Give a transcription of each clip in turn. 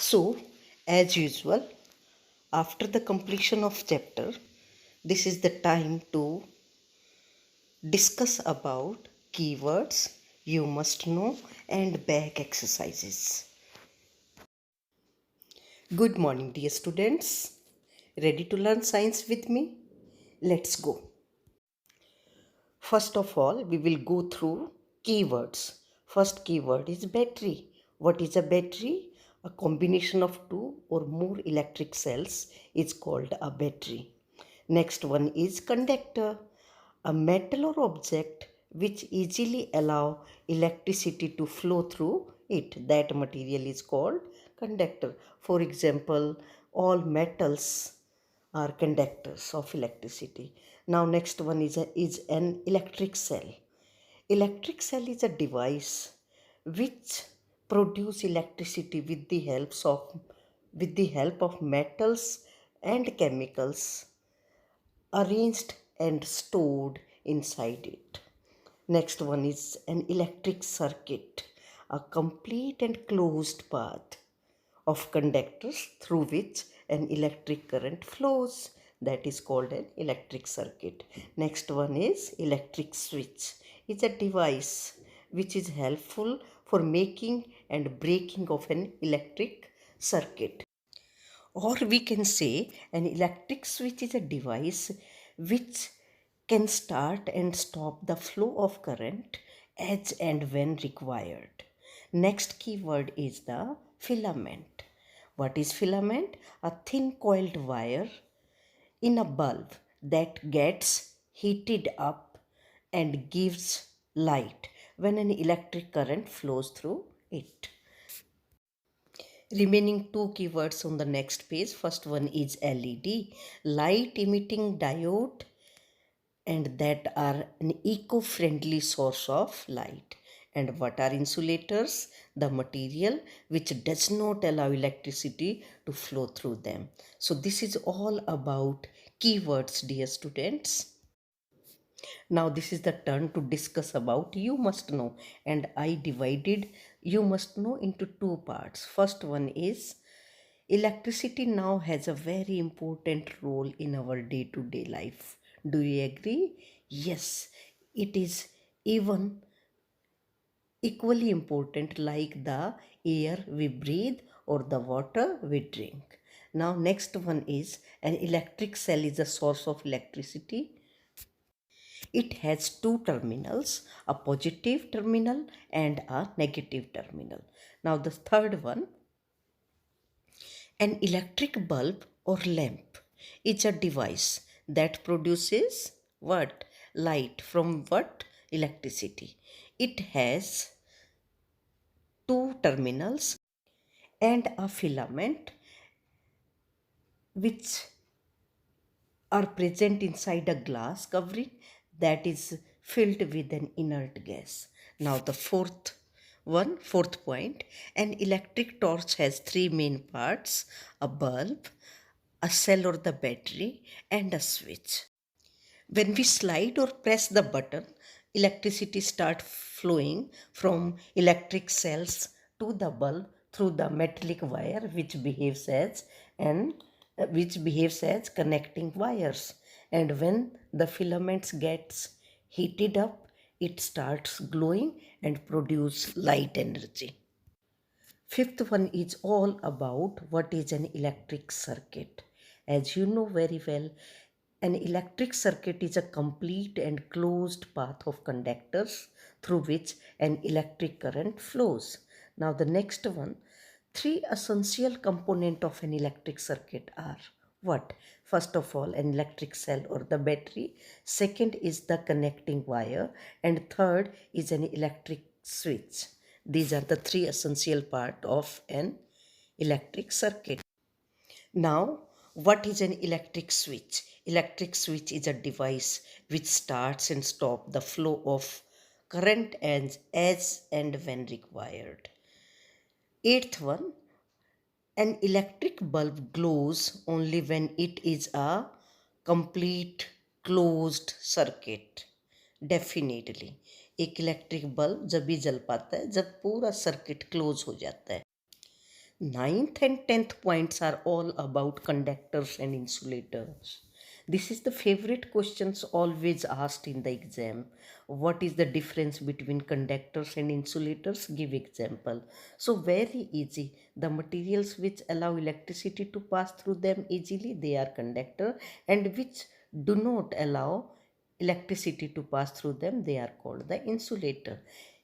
So, as usual, after the completion of chapter, this is the time to discuss about keywords you must know and back exercises. Good morning, dear students. Ready to learn science with me? Let's go. First of all, we will go through keywords. First keyword is battery. What is a battery? A combination of two or more electric cells is called a battery. Next one is conductor, a metal or object which easily allow electricity to flow through it. That material is called conductor. For example, all metals are conductors of electricity. Now next one is an electric cell. Electric cell is a device which produce electricity with the help of metals and chemicals arranged and stored inside it. Next one is an electric circuit, a complete and closed path of conductors through which an electric current flows. That is called an electric circuit. Next one is electric switch. It's a device which is helpful for making and breaking of an electric circuit. Or we can say an electric switch is a device which can start and stop the flow of current as and when required. Next keyword is the filament. What is filament? A thin coiled wire in a bulb that gets heated up and gives light when an electric current flows through it. Remaining two keywords on the next page. First one is LED, light emitting diode, and that are an eco-friendly source of light. And what are insulators? The material which does not allow electricity to flow through them. So this is all about keywords, dear students. Now this is the turn to discuss about you must know, and I divided you must know into two parts. First one is electricity now has a very important role in our day-to-day life. Do you agree? Yes, it is even equally important like the air we breathe or the water we drink. Now next one is an electric cell is a source of electricity. It has two terminals, a positive terminal and a negative terminal. Now the third one, an electric bulb or lamp is a device that produces what? Light from what? Electricity. It has two terminals and a filament which are present inside a glass covering that is filled with an inert gas. Now the fourth point, an electric torch has three main parts, a bulb, a cell or the battery, and a switch. When we slide or press the button, electricity starts flowing from electric cells to the bulb through the metallic wire and which behaves as connecting wires. And when the filaments gets heated up, it starts glowing and produce light energy. Fifth one is all about what is an electric circuit. As you know very well, an electric circuit is a complete and closed path of conductors through which an electric current flows. Now the next one, three essential components of an electric circuit are what? First of all, an electric cell or the battery. Second is the connecting wire. And third is an electric switch. These are the three essential parts of an electric circuit. Now, what is an electric switch? Electric switch is a device which starts and stops the flow of current as and when required. Eighth one, an electric bulb glows only when it is a complete closed circuit. Definitely एक electric bulb जब भी जल पाता है जब पूरा circuit close हो जाता है. Ninth and 10th points are all about conductors and insulators. This is the favorite questions always asked in the exam. What is the difference between conductors and insulators? Give example. So very easy. The materials which allow electricity to pass through them easily, they are conductor, and which do not allow electricity to pass through them, they are called the insulator.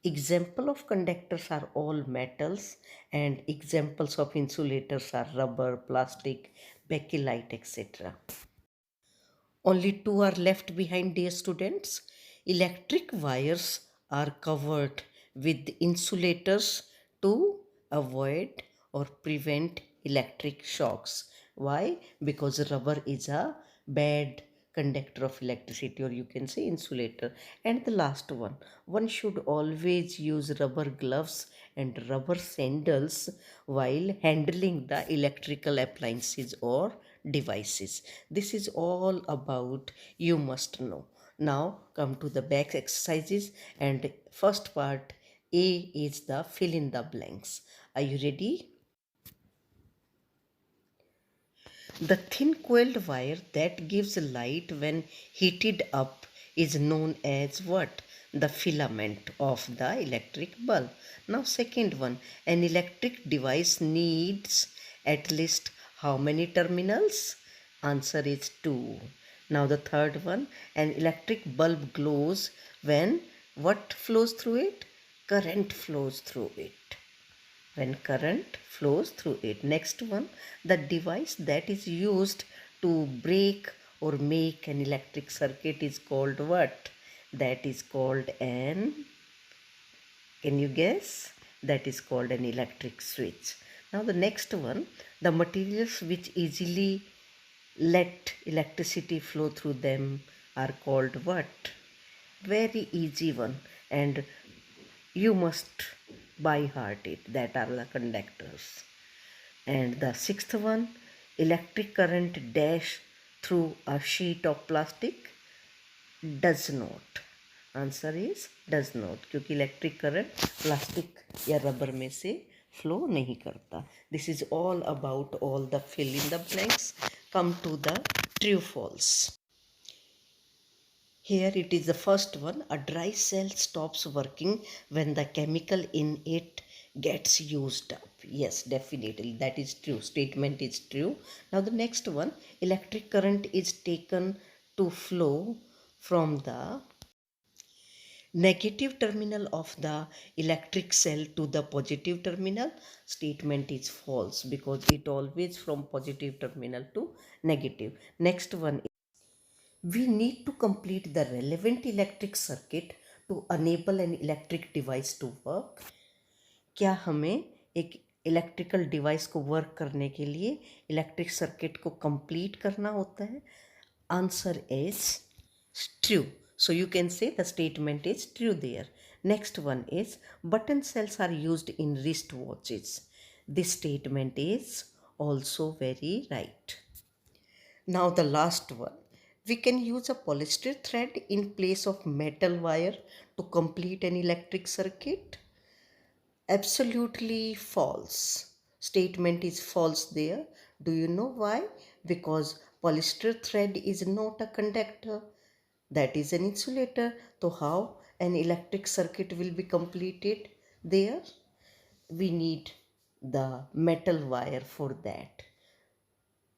Example of conductors are all metals, and examples of insulators are rubber, plastic, bakelite, etc. Only two are left behind, dear students. Electric wires are covered with insulators to avoid or prevent electric shocks. Why? Because rubber is a bad conductor of electricity, or you can say insulator. And the last one should always use rubber gloves and rubber sandals while handling the electrical appliances or devices. This is all about you must know. Now come to the back exercises, and first part A is the fill in the blanks. Are you ready? The thin coiled wire that gives light when heated up is known as what? The filament of the electric bulb. Now second one, an electric device needs at least how many terminals? Answer is 2. Now the third one, an electric bulb glows when what flows through it? Current flows through it. When current flows through it. Next one, the device that is used to break or make an electric circuit is called what? That is called an, can you guess? That is called an electric switch. Now the next one, the materials which easily let electricity flow through them are called what? Very easy one, and you must by heart it, that are the conductors. And the sixth one, electric current dash through a sheet of plastic? Does not. Answer is does not, क्योंकि electric current plastic या rubber में से flow नहीं करता. This is all about all the fill in the blanks. Come to the true false. Here it is the first one. A dry cell stops working when the chemical in it gets used up. Yes, definitely. That is true. Statement is true. Now the next one. Electric current is taken to flow from the negative terminal of the electric cell to the positive terminal. Statement is false because it always from positive terminal to negative. Next one, we need to complete the relevant electric circuit to enable an electric device to work. क्या हमें एक electrical device को work करने के लिए electric circuit को complete करना होता है? Answer is true. So you can say the statement is true there. Next one is button cells are used in wrist watches. This statement is also very right. Now the last one. We can use a polyester thread in place of metal wire to complete an electric circuit. Absolutely false. Statement is false there. Do you know why? Because polyester thread is not a conductor. That is an insulator. So how an electric circuit will be completed there? We need the metal wire for that.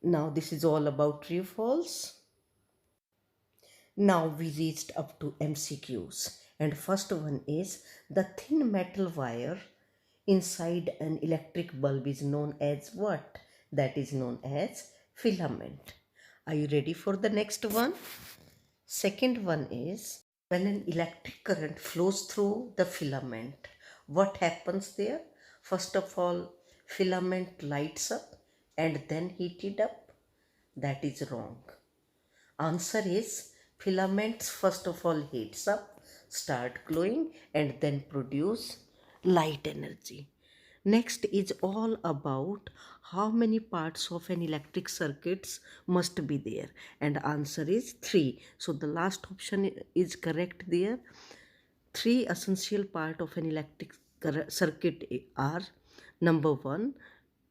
Now this is all about true false. Now we reached up to MCQs, and first one is the thin metal wire inside an electric bulb is known as what? That is known as filament. Are you ready for the next one? Second one is when an electric current flows through the filament, what happens there? First of all, filament lights up and then heated up. That is wrong. Answer is filaments first of all heats up, start glowing, and then produce light energy. Next is all about how many parts of an electric circuits must be there, and answer is 3. So the last option is correct there. 3 essential part of an electric circuit are: number 1,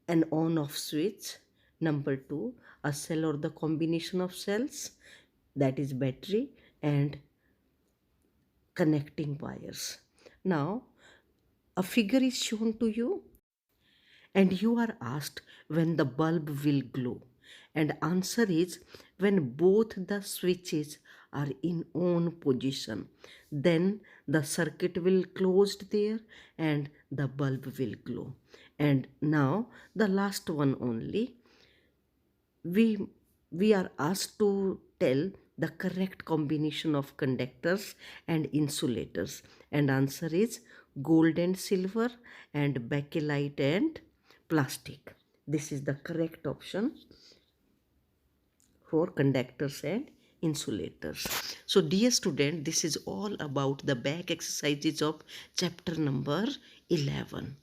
an on off switch. Number two, a cell or the combination of cells, that is battery, and connecting wires. Now, a figure is shown to you and you are asked when the bulb will glow, and answer is when both the switches are in on position, then the circuit will closed there and the bulb will glow. And now the last one only, we we are asked to tell the correct combination of conductors and insulators, and answer is gold and silver and bakelite and plastic. This is the correct option for conductors and insulators. So dear student, this is all about the back exercises of chapter number 11.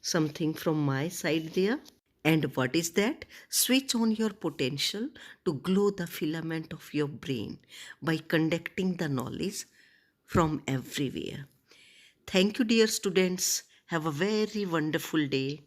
Something from my side there. And what is that? Switch on your potential to glow the filament of your brain by conducting the knowledge from everywhere. Thank you, dear students. Have a very wonderful day.